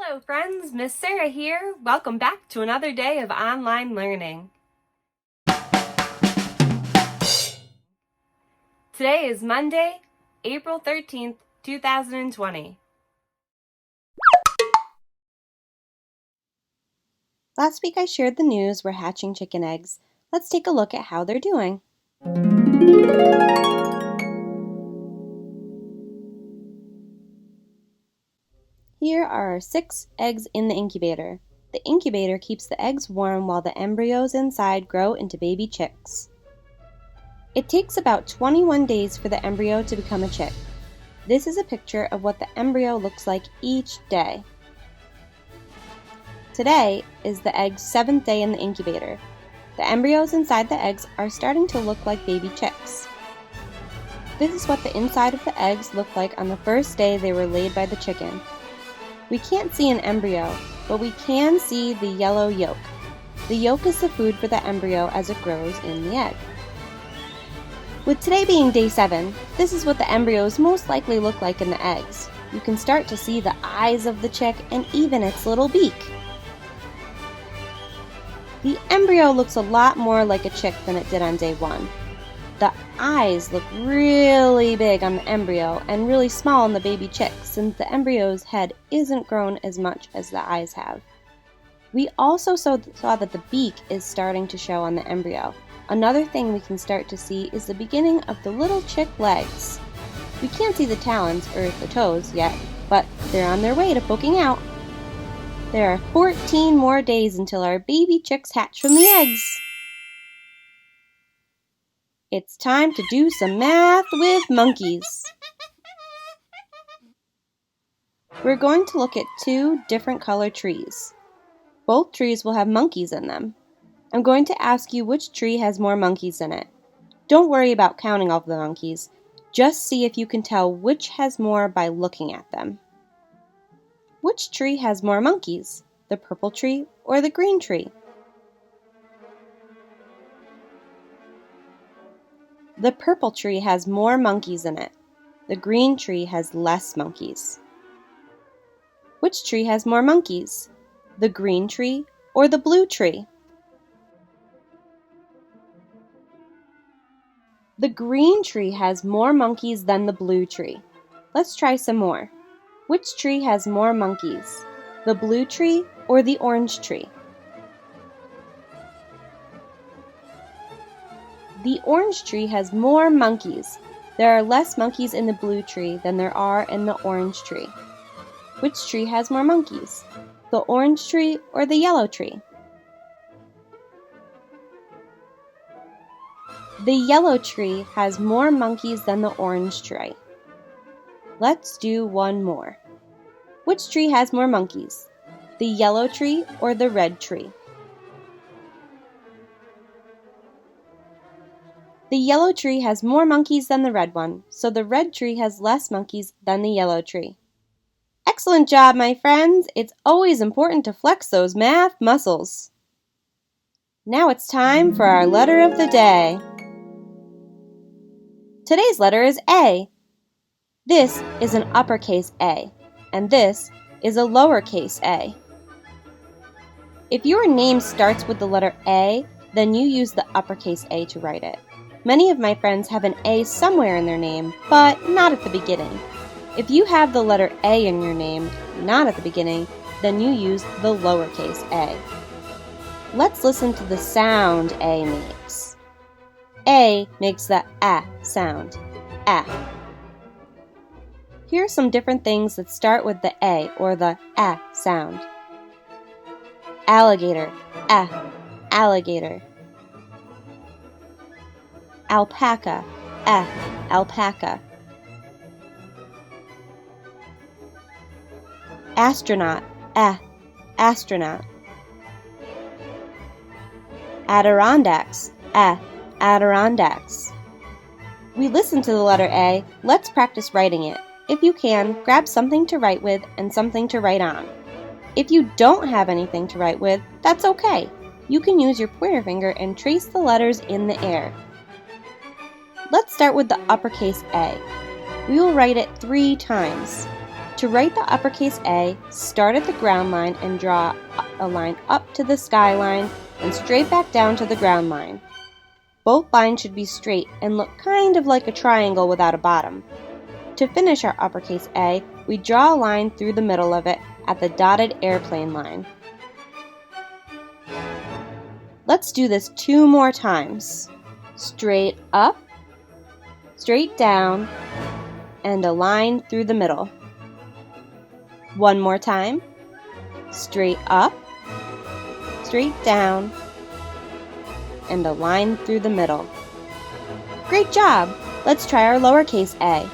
Hello friends, Miss Sarah here. Welcome back to another day of online learning. Today is Monday, April 13th, 2020. Last week I shared the news we're hatching chicken eggs. Let's take a look at how they're doing. Here are our 6 eggs in the incubator. The incubator keeps the eggs warm while the embryos inside grow into baby chicks. It takes about 21 days for the embryo to become a chick. This is a picture of what the embryo looks like each day. Today is the egg's 7th day in the incubator. The embryos inside the eggs are starting to look like baby chicks. This is what the inside of the eggs looked like on the first day they were laid by the chicken. We can't see an embryo, but we can see the yellow yolk. The yolk is the food for the embryo as it grows in the egg. With today being day 7, this is what the embryos most likely look like in the eggs. You can start to see the eyes of the chick and even its little beak. The embryo looks a lot more like a chick than it did on day 1. The eyes look really big on the embryo and really small on the baby chick since the embryo's head isn't grown as much as the eyes have. We also saw that the beak is starting to show on the embryo. Another thing we can start to see is the beginning of the little chick legs. We can't see the talons or the toes yet, but they're on their way to poking out. There are 14 more days until our baby chicks hatch from the eggs. It's time to do some math with monkeys. We're going to look at 2 different color trees. Both trees will have monkeys in them. I'm going to ask you which tree has more monkeys in it. Don't worry about counting all of the monkeys. Just see if you can tell which has more by looking at them. Which tree has more monkeys? The purple tree or the green tree? The purple tree has more monkeys in it. The green tree has less monkeys. Which tree has more monkeys? The green tree or the blue tree? The green tree has more monkeys than the blue tree. Let's try some more. Which tree has more monkeys? The blue tree or the orange tree? The orange tree has more monkeys. There are less monkeys in the blue tree than there are in the orange tree. Which tree has more monkeys? The orange tree or the yellow tree? The yellow tree has more monkeys than the orange tree. Let's do one more. Which tree has more monkeys? The yellow tree or the red tree? The yellow tree has more monkeys than the red one, so the red tree has less monkeys than the yellow tree. Excellent job, my friends! It's always important to flex those math muscles. Now it's time for our letter of the day. Today's letter is A. This is an uppercase A, and this is a lowercase a. If your name starts with the letter A, then you use the uppercase A to write it. Many of my friends have an A somewhere in their name, but not at the beginning. If you have the letter A in your name, not at the beginning, then you use the lowercase a. Let's listen to the sound A makes. A makes the A sound. A. Here are some different things that start with the A or the A sound. Alligator, A, alligator. Alpaca, alpaca. Astronaut, astronaut. Adirondacks, Adirondacks. We listen to the letter A. Let's practice writing it. If you can, grab something to write with and something to write on. If you don't have anything to write with, that's okay. You can use your pointer finger and trace the letters in the air. Let's start with the uppercase A. We will write it 3 times. To write the uppercase A, start at the ground line and draw a line up to the skyline and straight back down to the ground line. Both lines should be straight and look kind of like a triangle without a bottom. To finish our uppercase A, we draw a line through the middle of it at the dotted airplane line. Let's do this 2 more times. Straight up, straight down, and a line through the middle. 1 more time. Straight up, straight down, and a line through the middle. Great job! Let's try our lowercase a.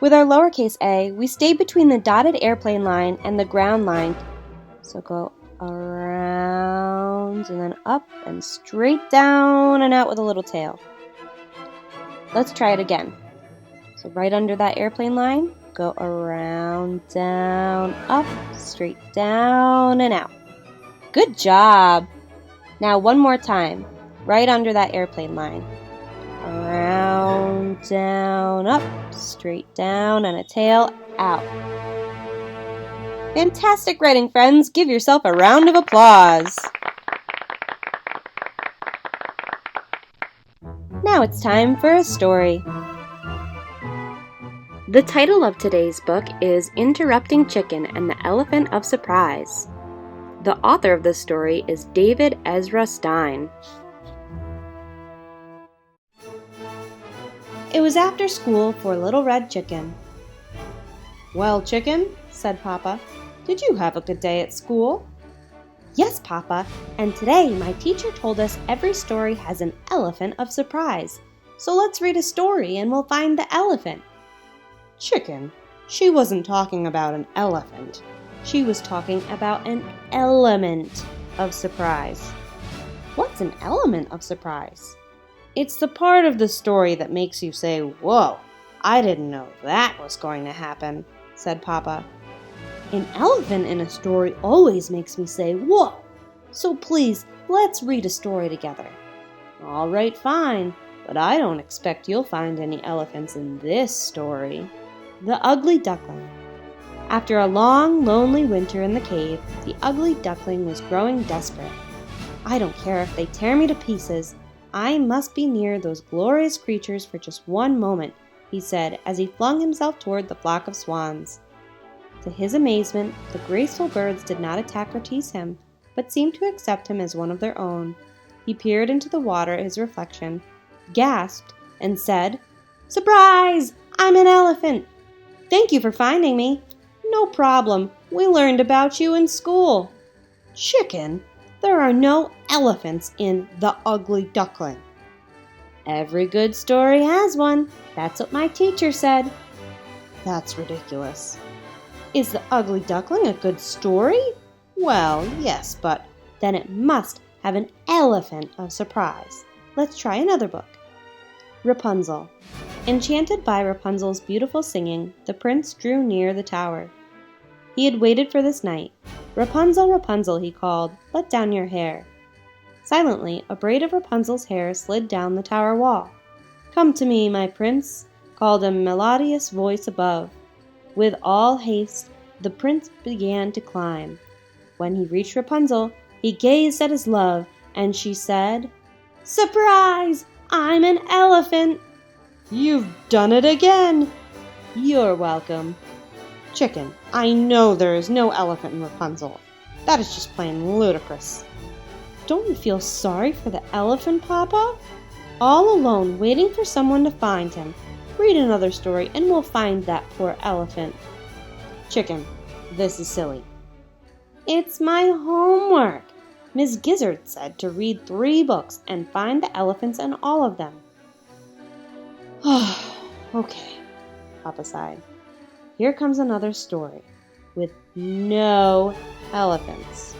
With our lowercase a, we stay between the dotted airplane line and the ground line. So go around and then up and straight down and out with a little tail. Let's try it again. So right under that airplane line, go around, down, up, straight down and out. Good job! Now 1 more time, right under that airplane line. Around, down, up, straight down, and a tail out. Fantastic writing, friends! Give yourself a round of applause. Now it's time for a story. The title of today's book is Interrupting Chicken and the Elephant of Surprise. The author of the story is David Ezra Stein. It was after school for Little Red Chicken. "Well, Chicken," said Papa, "did you have a good day at school?" "Yes, Papa, and today my teacher told us every story has an elephant of surprise. So let's read a story and we'll find the elephant." "Chicken, she wasn't talking about an elephant. She was talking about an element of surprise." "What's an element of surprise?" "It's the part of the story that makes you say, 'Whoa, I didn't know that was going to happen,'" said Papa. "An elephant in a story always makes me say, 'Whoa!' So please, let's read a story together." "All right, fine, but I don't expect you'll find any elephants in this story." The Ugly Duckling. After a long, lonely winter in the cave, the ugly duckling was growing desperate. "I don't care if they tear me to pieces. I must be near those glorious creatures for just 1 moment," he said as he flung himself toward the flock of swans. To his amazement, the graceful birds did not attack or tease him, but seemed to accept him as one of their own. He peered into the water at his reflection, gasped, and said, "Surprise! I'm an elephant! Thank you for finding me." "No problem. We learned about you in school." "Chicken, there are no elephants in The Ugly Duckling." "Every good story has one. That's what my teacher said." "That's ridiculous. Is The Ugly Duckling a good story?" "Well, yes, but then it must have an elephant of surprise. Let's try another book." Rapunzel. Enchanted by Rapunzel's beautiful singing, the prince drew near the tower. He had waited for this night. "Rapunzel, Rapunzel," he called, "let down your hair." Silently, a braid of Rapunzel's hair slid down the tower wall. "Come to me, my prince," called a melodious voice above. With all haste, the prince began to climb. When he reached Rapunzel, he gazed at his love, and she said, "Surprise! I'm an elephant!" "You've done it again!" "You're welcome." "Chicken, I know there is no elephant in Rapunzel. That is just plain ludicrous." "Don't you feel sorry for the elephant, Papa? All alone, waiting for someone to find him. Read another story and we'll find that poor elephant." "Chicken, this is silly." "It's my homework. Miss Gizzard said to read 3 books and find the elephants in all of them." "Okay," Papa sighed. "Here comes another story with no elephants."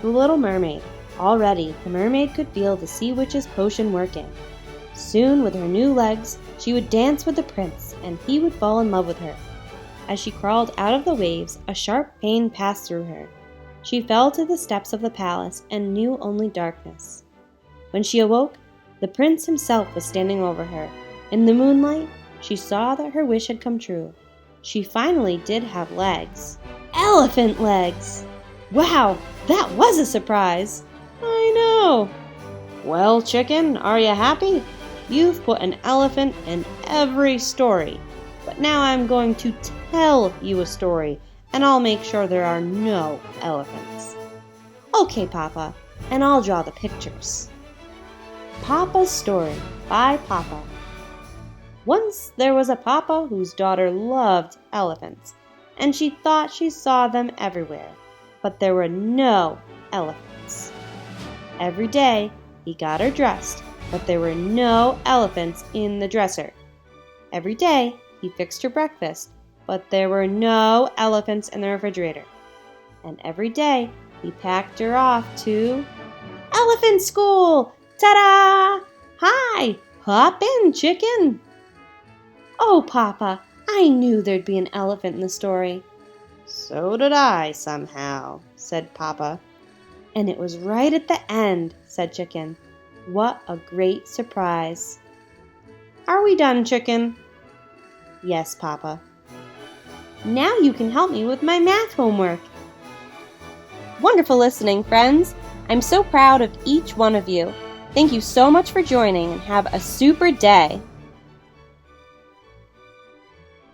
The Little Mermaid. Already, the mermaid could feel the sea witch's potion working. Soon, with her new legs, she would dance with the prince, and he would fall in love with her. As she crawled out of the waves, a sharp pain passed through her. She fell to the steps of the palace and knew only darkness. When she awoke, the prince himself was standing over her. In the moonlight, she saw that her wish had come true. She finally did have legs. Elephant legs! Wow, that was a surprise! I know! Well, Chicken, are you happy? You've put an elephant in every story. But now I'm going to tell you a story, and I'll make sure there are no elephants. Okay, Papa, and I'll draw the pictures. Papa's Story by Papa. Once there was a papa whose daughter loved elephants, and she thought she saw them everywhere, but there were no elephants. Every day he got her dressed, but there were no elephants in the dresser. Every day he fixed her breakfast, but there were no elephants in the refrigerator. And every day he packed her off to elephant school! Ta-da! Hi! Hop in, Chicken! Oh, Papa, I knew there'd be an elephant in the story. So did I, somehow, said Papa. And it was right at the end, said Chicken. What a great surprise. Are we done, Chicken? Yes, Papa. Now you can help me with my math homework. Wonderful listening, friends. I'm so proud of each one of you. Thank you so much for joining and have a super day.